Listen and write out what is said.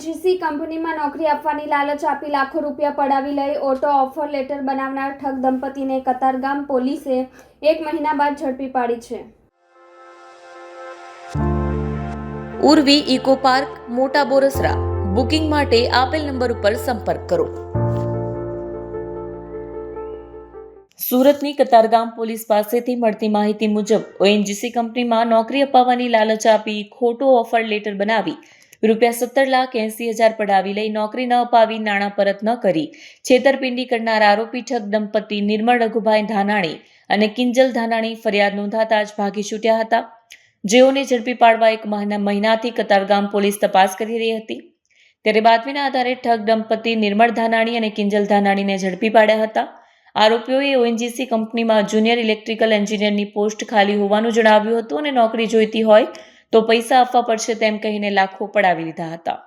ONGC કંપનીમાં નોકરી આપવાની લાલચ આપી લાખો રૂપિયા પડાવી લઈ ઓટો ઓફર લેટર બનાવનાર ઠગ દંપતીને કતારગામ પોલીસે 1 મહિના બાદ ઝડપી પાડી છે. ઉર્વી ઇકો પાર્ક, મોટા બોરસરા. બુકિંગ માટે આપેલ નંબર ઉપર સંપર્ક કરો. સુરતની કતારગામ પોલીસ પાસેથી મળતી માહિતી મુજબ ઓએનજીસી કંપનીમાં નોકરી અપાવવાની લાલચ આપી ખોટો ઓફર લેટર બનાવી ₹17,80,000 પડાવી લઈ નોકરી ન અપાવી નાણાં પરત ન કરી છેતરપિંડી કરનાર આરોપી ઠગ દંપતી નિર્મળ રઘુભાઈ ધાનાણી અને કિંજલ ધાનાણી ફરિયાદ નોંધાતા જ ભાગી છૂટ્યા હતા, જેઓને ઝડપી પાડવા 1 મહિનાથી કતારગામ પોલીસ તપાસ કરી રહી હતી. ત્યારે બાતમીના આધારે ઠગ દંપતી નિર્મળ ધાનાણી અને કિંજલ ધાનાણીને ઝડપી પાડ્યા હતા. આરોપીઓએ ઓએનજીસી કંપનીમાં જુનિયર ઇલેક્ટ્રિકલ એન્જિનિયરની પોસ્ટ ખાલી હોવાનું જણાવ્યું હતું અને નોકરી જોઈતી હોય તો પૈસા આપવા પડશે તેમ કહીને લાખો પડાવી લીધા હતા.